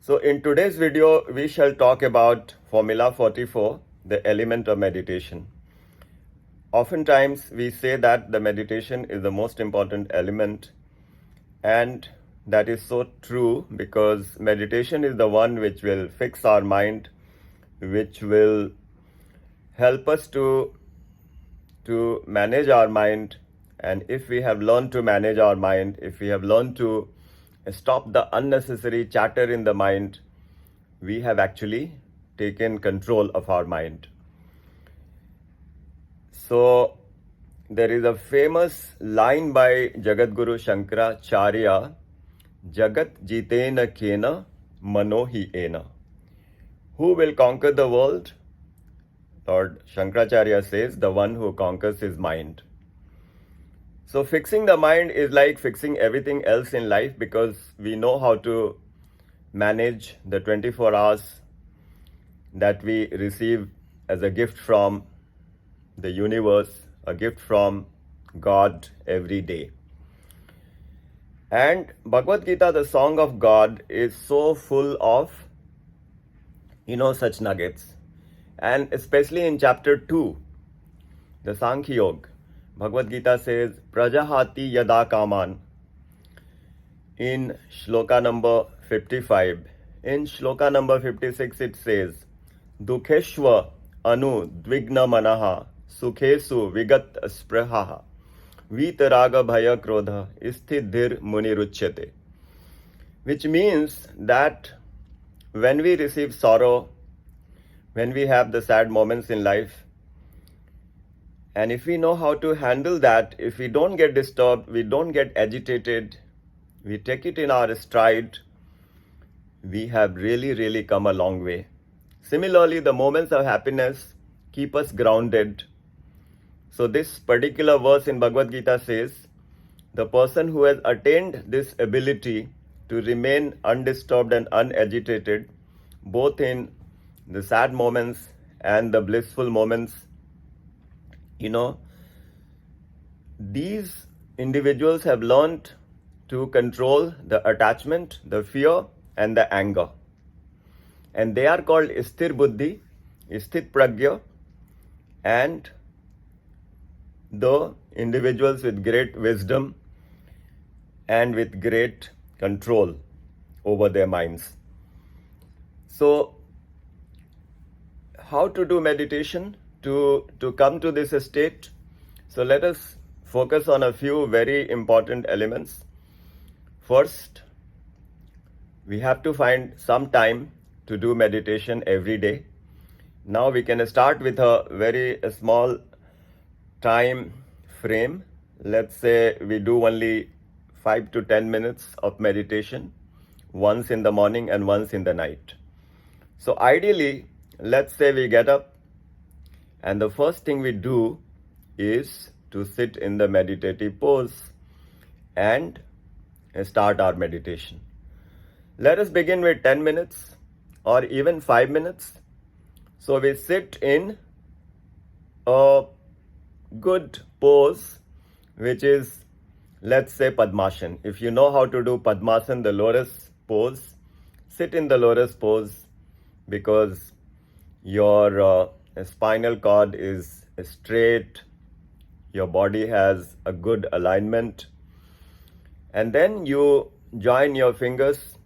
So in today's video, we shall talk about Formula 44, the element of meditation. Oftentimes, we say that the meditation is the most important element, and that is so true because meditation is the one which will fix our mind, which will help us to manage our mind. And if we have learned to manage our mind, if we have learned to stop the unnecessary chatter in the mind, we have actually taken control of our mind. So there is a famous line by Jagadguru Shankaracharya, jagat jitena kena mano yena. Who will conquer the world? Lord Shankaracharya says, the one who conquers his mind. So fixing the mind is like fixing everything else in life, because we know how to manage the 24 hours that we receive as a gift from the universe, a gift from God every day. And Bhagavad Gita, the song of God, is so full of, such nuggets. And especially in chapter 2, the Sankhya Yoga, Bhagavad Gita says, Prajahati yada kaman, in shloka number 55. In shloka number 56 it says, Dukheshva anu dvigna manaha, sukhesu vigat sprahaha, vitaraga bhaya krodha, isthidhir muniruchyate. Which means that when we receive sorrow, when we have the sad moments in life, and if we know how to handle that, if we don't get disturbed, we don't get agitated, we take it in our stride, we have really come a long way. Similarly, the moments of happiness keep us grounded. So this particular verse in Bhagavad Gita says, the person who has attained this ability to remain undisturbed and unagitated, both in the sad moments and the blissful moments, these individuals have learned to control the attachment, the fear, and the anger. And they are called Sthir Buddhi, Sthit Pragya, and the individuals with great wisdom and with great control over their minds. So, how to do meditation to come to this state? So let us focus on a few very important elements. First, we have to find some time to do meditation every day. Now we can start with a very small time frame. Let's say we do only 5 to 10 minutes of meditation, once in the morning and once in the night. So ideally, let's say we get up and the first thing we do is to sit in the meditative pose and start our meditation. Let us begin with 10 minutes or even 5 minutes. So we sit in a good pose, which is, let's say, Padmasana. If you know how to do Padmasana, the lotus pose, sit in the lotus pose, because your spinal cord is straight, your body has a good alignment, and then you join your fingers,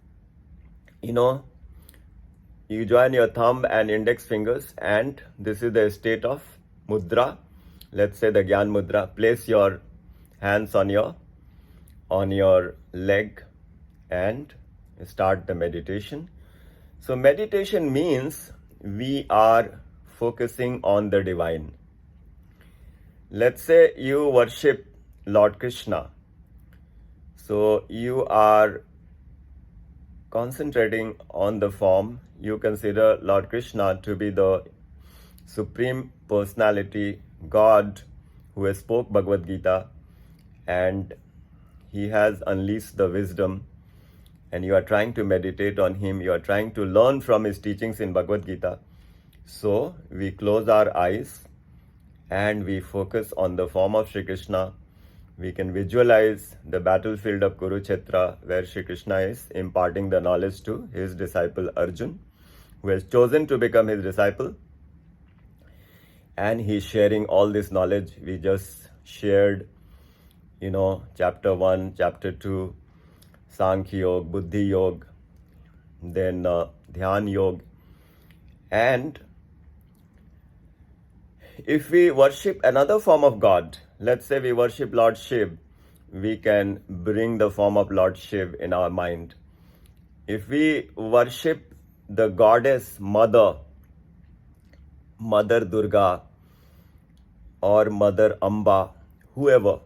you join your thumb and index fingers, and this is the state of mudra, let's say the gyan mudra. Place your hands on your leg and start the meditation. So meditation means we are focusing on the divine. Let's say you worship Lord Krishna. So you are concentrating on the form. You consider Lord Krishna to be the Supreme Personality, God, who has spoke Bhagavad Gita, and he has unleashed the wisdom, and you are trying to meditate on him, you are trying to learn from his teachings in Bhagavad Gita. So we close our eyes and we focus on the form of Shri Krishna. we can visualize the battlefield of Kurukshetra, where Shri Krishna is imparting the knowledge to his disciple Arjun, who has chosen to become his disciple. And he's sharing all this knowledge. We just shared, chapter 1, chapter 2, Sankhya Yoga, Buddhi Yoga, then Dhyan Yoga. And if we worship another form of God, let's say we worship Lord Shiv, we can bring the form of Lord Shiv in our mind. If we worship the goddess Mother Durga, or Mother Amba, whoever,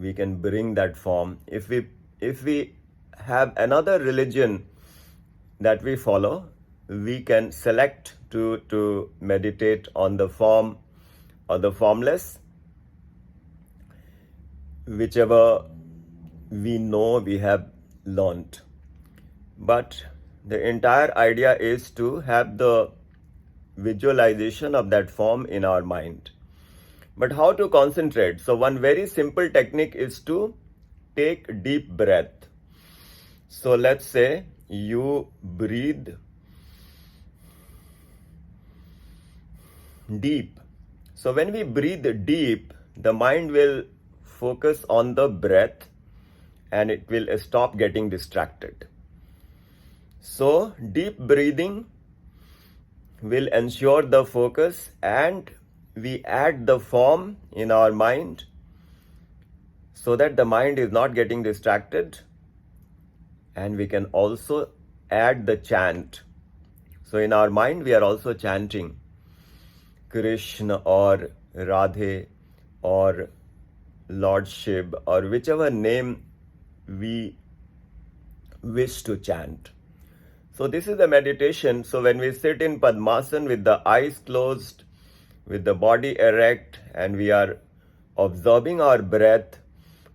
we can bring that form. If we have another religion that we follow, we can select to meditate on the form or the formless, whichever we know we have learnt. But the entire idea is to have the visualization of that form in our mind. But how to concentrate? So one very simple technique is to take deep breath. So let's say you breathe deep. So when we breathe deep, the mind will focus on the breath and it will stop getting distracted. So deep breathing will ensure the focus, and we add the form in our mind so that the mind is not getting distracted. And we can also add the chant. So in our mind we are also chanting Krishna or Radha or Lord Shiv or whichever name we wish to chant. So this is the meditation. So when we sit in Padmasana with the eyes closed, with the body erect, and we are observing our breath,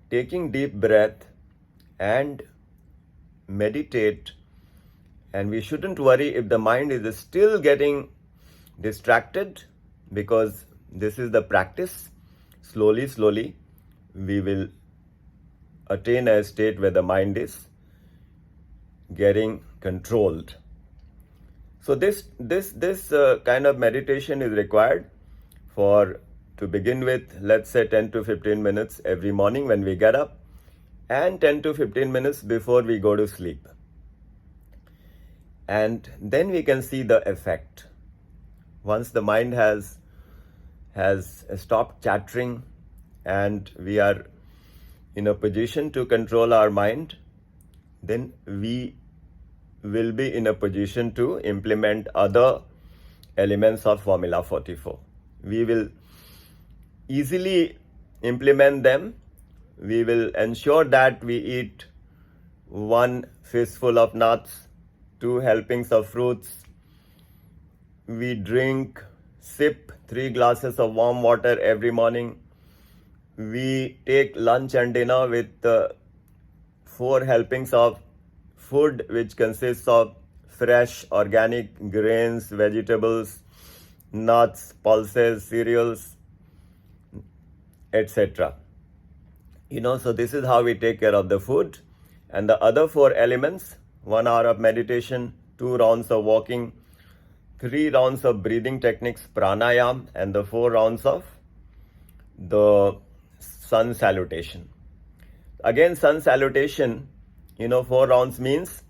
taking deep breath and meditate, and we shouldn't worry if the mind is still getting distracted, because this is the practice. Slowly we will attain a state where the mind is getting controlled. So this kind of meditation is required to begin with, let's say 10 to 15 minutes every morning when we get up, and 10 to 15 minutes before we go to sleep. And then we can see the effect. Once the mind has stopped chattering and we are in a position to control our mind, then we will be in a position to implement other elements of Formula 44. We will easily implement them. We will ensure that we eat 1 fistful of nuts, 2 helpings of fruits. We sip 3 glasses of warm water every morning. We take lunch and dinner with 4 helpings of food, which consists of fresh organic grains, vegetables, nuts, pulses, cereals, etc. So this is how we take care of the food. And the other 4 elements, 1 hour of meditation, 2 rounds of walking, 3 rounds of breathing techniques, pranayam, and the 4 rounds of the sun salutation. Again, sun salutation, 4 rounds means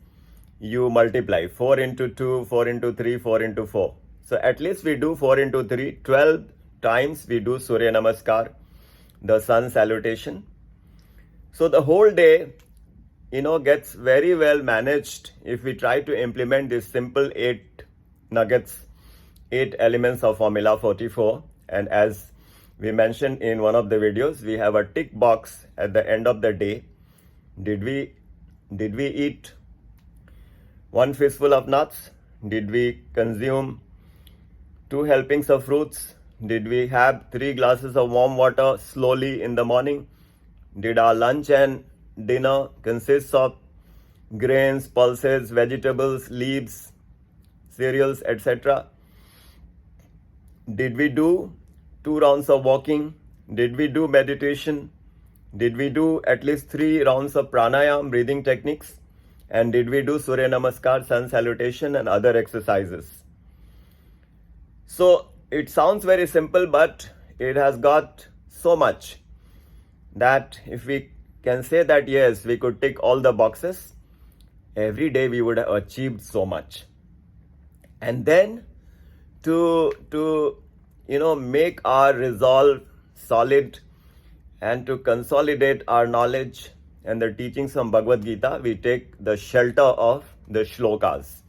you multiply 4 into 2, 4 into 3, 4 into 4. So at least we do 4 into 3, 12 times we do Surya Namaskar, the sun salutation. So the whole day, gets very well managed if we try to implement this simple 8 nuggets, 8 elements of Formula 44. And as we mentioned in one of the videos, we have a tick box at the end of the day. Did we eat 1 fistful of nuts? Did we consume 2 helpings of fruits? Did we have 3 glasses of warm water slowly in the morning? Did our lunch and dinner consist of grains, pulses, vegetables, leaves, cereals, etc.? Did we do 2 rounds of walking? Did we do meditation? Did we do at least 3 rounds of pranayam, breathing techniques? And did we do Surya Namaskar, sun salutation and other exercises? So it sounds very simple, but it has got so much that if we can say that yes, we could tick all the boxes, every day we would have achieved so much. And then to make our resolve solid and to consolidate our knowledge and the teachings from Bhagavad Gita, we take the shelter of the shlokas.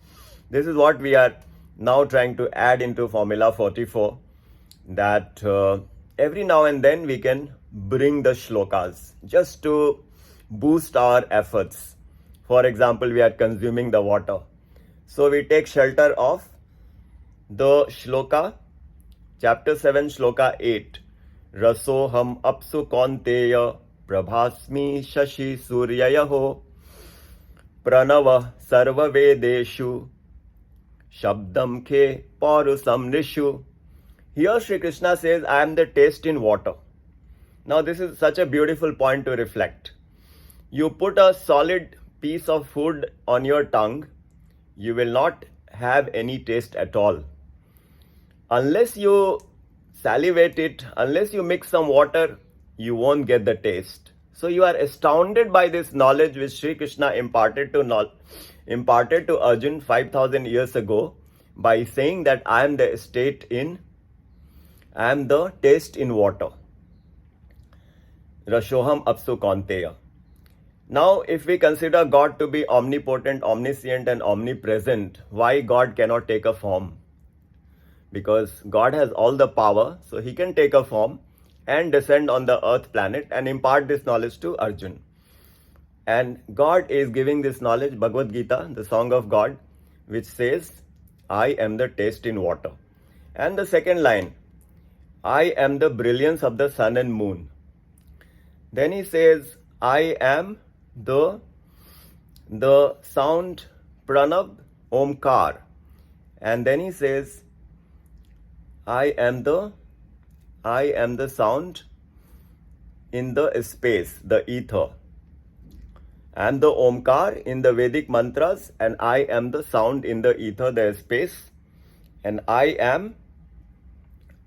This is what we are now trying to add into Formula 44, that every now and then we can bring the shlokas just to boost our efforts. For example, we are consuming the water. So we take shelter of the shloka, chapter 7, shloka 8. Rasoham apsu kaunteya prabhasmi shashi suryayaho pranava sarva vedeshu shabdam ke parusam nishu. Here Sri Krishna says, I am the taste in water. Now this is such a beautiful point to reflect. You put a solid piece of food on your tongue, you will not have any taste at all. Unless you salivate it, unless you mix some water, you won't get the taste. So you are astounded by this knowledge which Sri Krishna imparted to Arjun 5,000 years ago by saying that I am the taste in water. Rashoham apsu kaunteya. Now, if we consider God to be omnipotent, omniscient and omnipresent, why God cannot take a form? Because God has all the power, so he can take a form and descend on the earth planet and impart this knowledge to Arjun. And God is giving this knowledge, Bhagavad Gita, the song of God, which says, I am the taste in water. And the second line, I am the brilliance of the sun and moon. Then he says, I am the sound Pranav Omkar. And then he says, I am the sound in the space, the ether. I am the Omkar in the Vedic mantras, and I am the sound in the ether, the space, and I am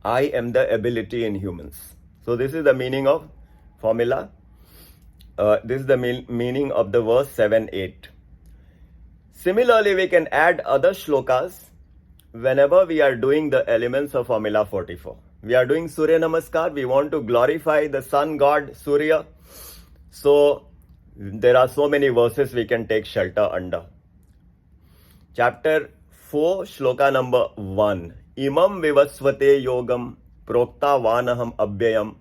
the ability in humans. So this is the meaning of formula. This is the meaning of the verse 7-8. Similarly, we can add other shlokas whenever we are doing the elements of Formula 44. We are doing Surya Namaskar. We want to glorify the sun god Surya. So there are so many verses we can take shelter under. Chapter 4, shloka number 1. Imam vivasvate yogam prokta vanaham abhyayam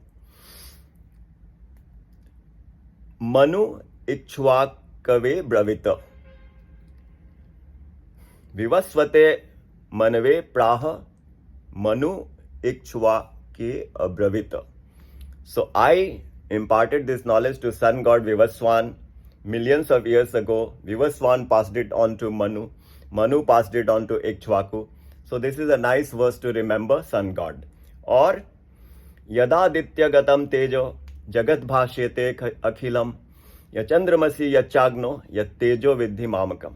manu ikchvakave bravita. Vivasvate manave praha manu ikchvake abravita. So I imparted this knowledge to sun god Vivaswan millions of years ago. Vivaswan passed it on to Manu. Manu passed it on to Ikchvaku. So this is a nice verse to remember sun god. Or Yada Ditya Gatam Tejo Jagat Bhashyate Akhilam Yachandramasi Yachagno Yat Tejo Vidhi Mamakam.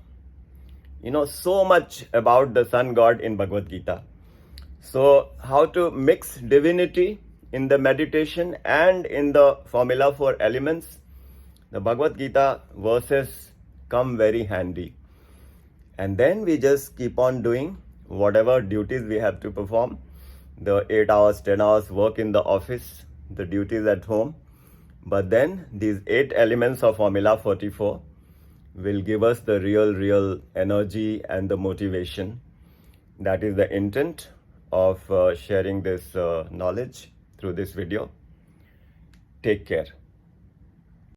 So much about the sun god in Bhagavad Gita. So how to mix divinity in the meditation and in the formula for elements, the Bhagavad Gita verses come very handy. And then we just keep on doing whatever duties we have to perform. The 8 hours, 10 hours work in the office, the duties at home. But then these 8 elements of Formula 44 will give us the real energy and the motivation. That is the intent of sharing this knowledge through this video. Take care.